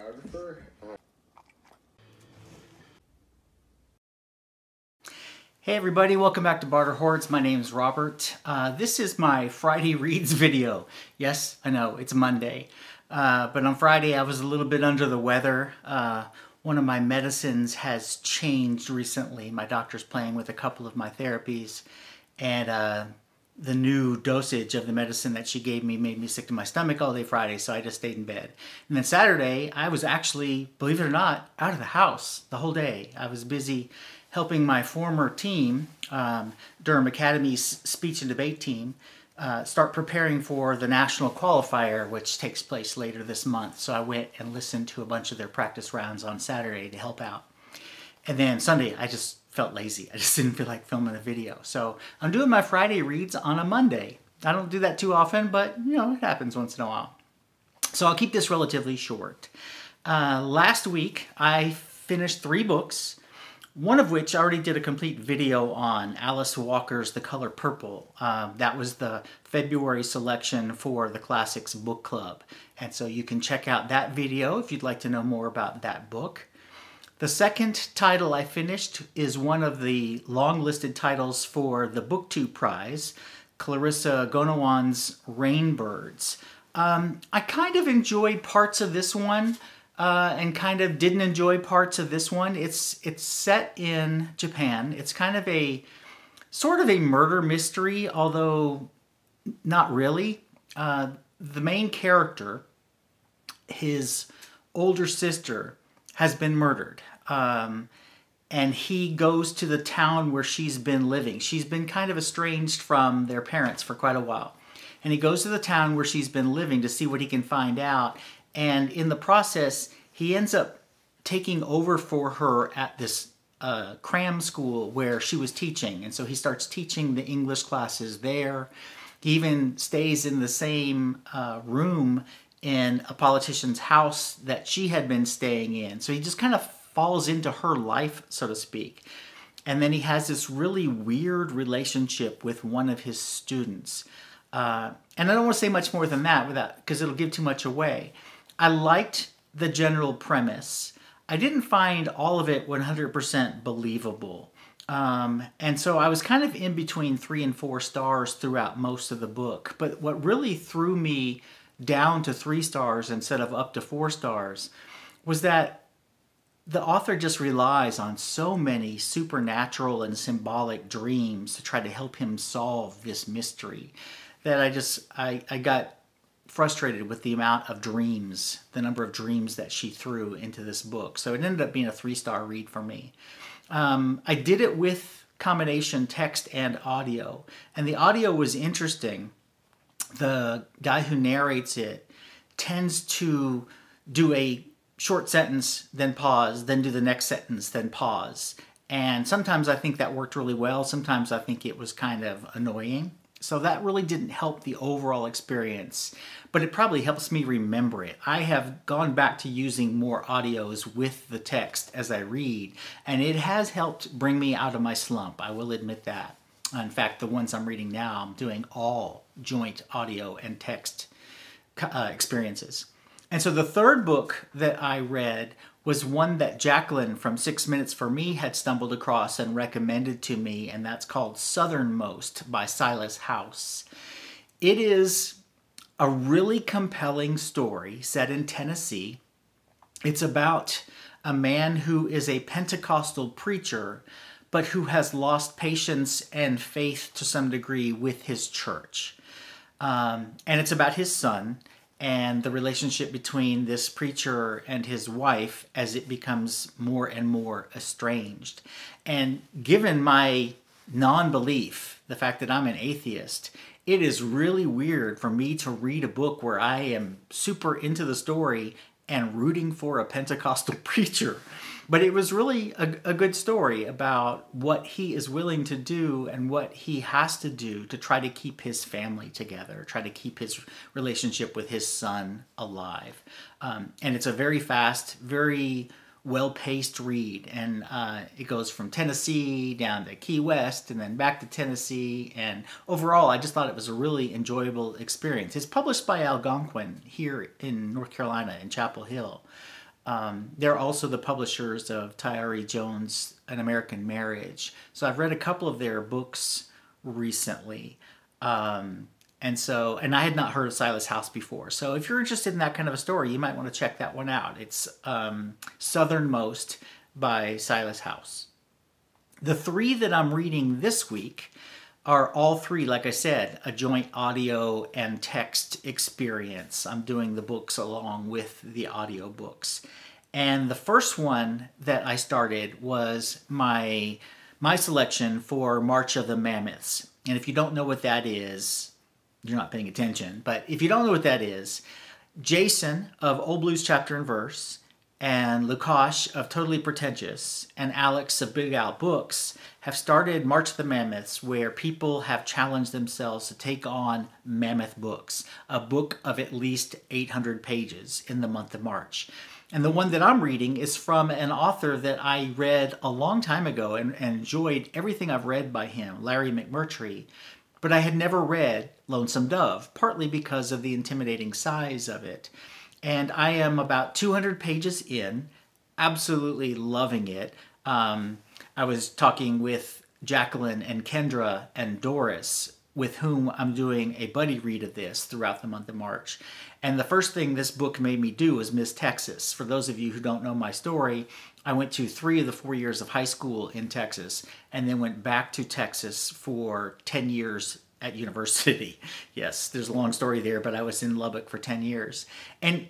photographer. Hey everybody, welcome back to Barter Hordes. My name is Robert. This is my Friday Reads video. Yes, I know, it's Monday. But on Friday I was a little bit under the weather. One of my medicines has changed recently. My doctor's playing with a couple of my therapies, and the new dosage of the medicine that she gave me made me sick to my stomach all day Friday, so I just stayed in bed. And then Saturday, I was actually, believe it or not, out of the house the whole day. I was busy helping my former team, Durham Academy's speech and debate team, start preparing for the national qualifier, which takes place later this month. So I went and listened to a bunch of their practice rounds on Saturday to help out. And then Sunday, I just felt lazy. I just didn't feel like filming a video. So I'm doing my Friday reads on a Monday. I don't do that too often, but you know, it happens once in a while. So I'll keep this relatively short. Last week, I finished 3 books, one of which I already did a complete video on, Alice Walker's The Color Purple. That was the February selection for the Classics Book Club. And so you can check out that video if you'd like to know more about that book. The second title I finished is one of the long-listed titles for the BookTubePrize, Clarissa Goenawan's Rainbirds. I kind of enjoyed parts of this one and kind of didn't enjoy parts of this one. It's set in Japan. It's kind of sort of a murder mystery, although not really. The main character, his older sister, has been murdered. And he goes to the town where she's been living. She's been kind of estranged from their parents for quite a while. And he goes to the town where she's been living to see what he can find out. And in the process, he ends up taking over for her at this cram school where she was teaching. And so he starts teaching the English classes there. He even stays in the same room in a politician's house that she had been staying in. So he just kind of falls into her life, so to speak. And then he has this really weird relationship with one of his students. And I don't want to say much more than that because it'll give too much away. I liked the general premise. I didn't find all of it 100% believable. And so I was kind of in between 3 and 4 stars throughout most of the book. But what really threw me down to 3 stars instead of up to 4 stars was that the author just relies on so many supernatural and symbolic dreams to try to help him solve this mystery that I got frustrated with the amount of dreams, the number of dreams that she threw into this book. So it ended up being a 3-star read for me. I did it with combination text and audio, and the audio was interesting. The guy who narrates it tends to do a short sentence, then pause, then do the next sentence, then pause. And sometimes I think that worked really well. Sometimes I think it was kind of annoying. So that really didn't help the overall experience, but it probably helps me remember it. I have gone back to using more audios with the text as I read, and it has helped bring me out of my slump. I will admit that. In fact, the ones I'm reading now, I'm doing all joint audio and text experiences. And so the third book that I read was one that Jacqueline from 6 Minutes for Me had stumbled across and recommended to me, and that's called Southernmost by Silas House. It is a really compelling story set in Tennessee. It's about a man who is a Pentecostal preacher, but who has lost patience and faith to some degree with his church. And it's about his son and the relationship between this preacher and his wife as it becomes more and more estranged. And given my non-belief, the fact that I'm an atheist, it is really weird for me to read a book where I am super into the story and rooting for a Pentecostal preacher. But it was really a good story about what he is willing to do and what he has to do to try to keep his family together, try to keep his relationship with his son alive. And it's a very fast, very well-paced read. And it goes from Tennessee down to Key West and then back to Tennessee. And overall, I just thought it was a really enjoyable experience. It's published by Algonquin here in North Carolina in Chapel Hill. They're also the publishers of Tyree Jones' An American Marriage. So I've read a couple of their books recently. And I had not heard of Silas House before. So if you're interested in that kind of a story, you might want to check that one out. It's Southernmost by Silas House. The three that I'm reading this week are all three, like I said, a joint audio and text experience. I'm doing the books along with the audio books. And the first one that I started was my selection for March of the Mammoths. And if you don't know what that is, you're not paying attention. But if you don't know what that is, Jason of Old Blues Chapter and Verse and Lukash of Totally Pretentious and Alex of Big Al Books have started March of the Mammoths, where people have challenged themselves to take on mammoth books, a book of at least 800 pages in the month of March. And the one that I'm reading is from an author that I read a long time ago and enjoyed everything I've read by him, Larry McMurtry, but I had never read Lonesome Dove, partly because of the intimidating size of it. And I am about 200 pages in, absolutely loving it. I was talking with Jacqueline and Kendra and Doris, with whom I'm doing a buddy read of this throughout the month of March. And the first thing this book made me do was miss Texas. For those of you who don't know my story, I went to 3 of the 4 years of high school in Texas and then went back to Texas for 10 years at university. Yes, there's a long story there, but I was in Lubbock for 10 years. And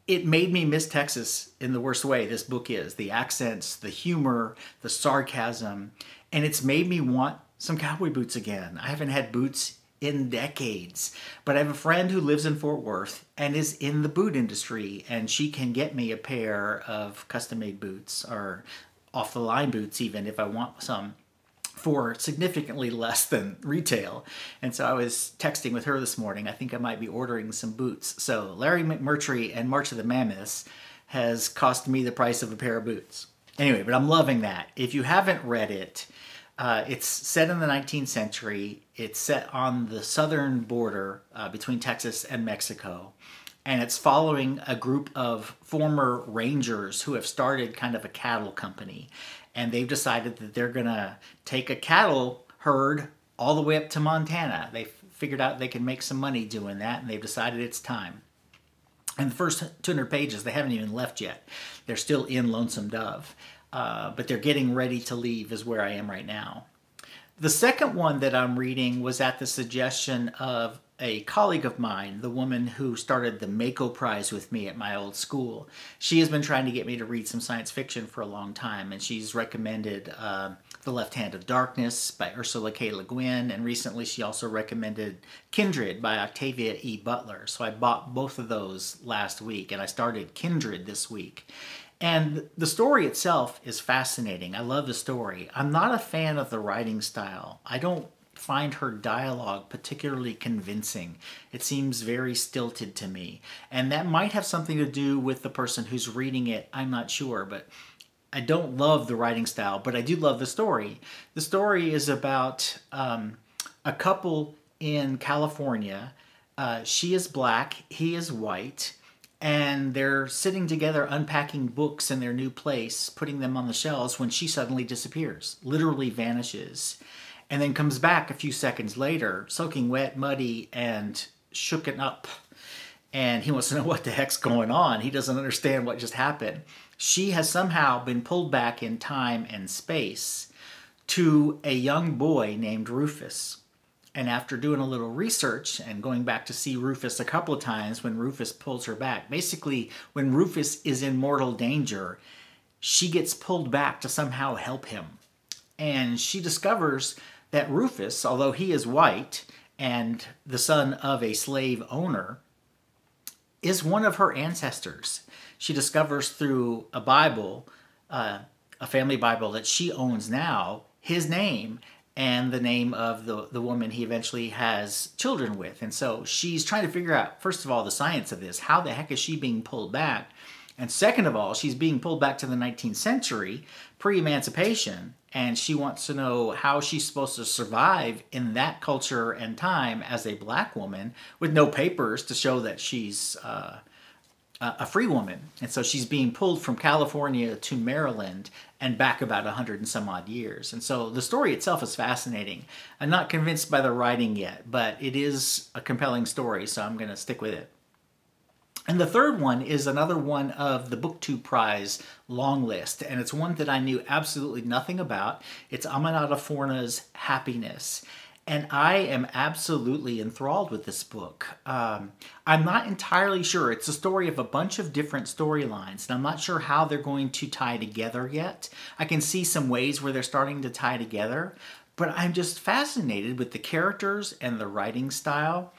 it made me miss Texas in the worst way this book is. The accents, the humor, the sarcasm, and it's made me want some cowboy boots again. I haven't had boots in decades, but I have a friend who lives in Fort Worth and is in the boot industry, and she can get me a pair of custom-made boots, or off-the-line boots even if I want some, for significantly less than retail. And so I was texting with her this morning. I think I might be ordering some boots. So Larry McMurtry and March of the Mammoths has cost me the price of a pair of boots. Anyway, but I'm loving that. If you haven't read it, it's set in the 19th century. It's set on the southern border between Texas and Mexico. And it's following a group of former rangers who have started kind of a cattle company. And they've decided that they're going to take a cattle herd all the way up to Montana. They figured out they can make some money doing that, and they've decided it's time. And the first 200 pages, they haven't even left yet. They're still in Lonesome Dove. But they're getting ready to leave is where I am right now. The second one that I'm reading was at the suggestion of a colleague of mine, the woman who started the Mako Prize with me at my old school. She has been trying to get me to read some science fiction for a long time, and she's recommended The Left Hand of Darkness by Ursula K. Le Guin, and recently she also recommended Kindred by Octavia E. Butler. So I bought both of those last week, and I started Kindred this week. And the story itself is fascinating. I love the story. I'm not a fan of the writing style. I don't find her dialogue particularly convincing. It seems very stilted to me. And that might have something to do with the person who's reading it. I'm not sure, but I don't love the writing style, but I do love the story. The story is about a couple in California. She is black, he is white. And they're sitting together unpacking books in their new place, putting them on the shelves, when she suddenly disappears, literally vanishes, and then comes back a few seconds later, soaking wet, muddy, and shooken up. And he wants to know what the heck's going on. He doesn't understand what just happened. She has somehow been pulled back in time and space to a young boy named Rufus. And after doing a little research and going back to see Rufus a couple of times when Rufus pulls her back, basically when Rufus is in mortal danger, she gets pulled back to somehow help him. And she discovers that Rufus, although he is white and the son of a slave owner, is one of her ancestors. She discovers through a Bible, a family Bible that she owns now, his name and the name of the woman he eventually has children with. And so she's trying to figure out, first of all, the science of this. How the heck is she being pulled back? And second of all, she's being pulled back to the 19th century, pre-emancipation, and she wants to know how she's supposed to survive in that culture and time as a black woman with no papers to show that she's a free woman. And so she's being pulled from California to Maryland and back about 100 and some odd years. And so the story itself is fascinating. I'm not convinced by the writing yet, but it is a compelling story, so I'm going to stick with it. And the third one is another one of the BookTube Prize long list, and it's one that I knew absolutely nothing about. It's Aminatta Forna's Happiness. And I am absolutely enthralled with this book. I'm not entirely sure. It's a story of a bunch of different storylines, and I'm not sure how they're going to tie together yet. I can see some ways where they're starting to tie together, but I'm just fascinated with the characters and the writing style.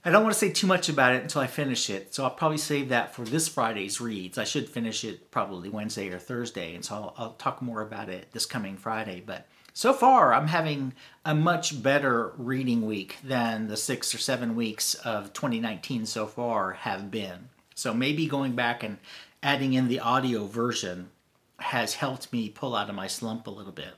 I don't want to say too much about it until I finish it, so I'll probably save that for this Friday's reads. I should finish it probably Wednesday or Thursday, and so I'll talk more about it this coming Friday. But so far, I'm having a much better reading week than the 6 or 7 weeks of 2019 so far have been. So maybe going back and adding in the audio version has helped me pull out of my slump a little bit.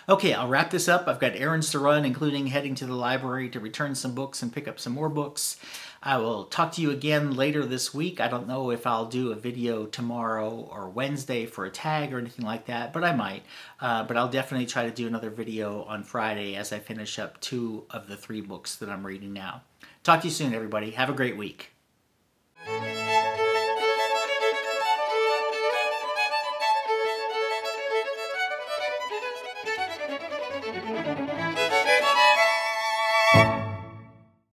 Okay, I'll wrap this up. I've got errands to run, including heading to the library to return some books and pick up some more books. I will talk to you again later this week. I don't know if I'll do a video tomorrow or Wednesday for a tag or anything like that, but I might. But I'll definitely try to do another video on Friday as I finish up 2 of the 3 books that I'm reading now. Talk to you soon, everybody. Have a great week.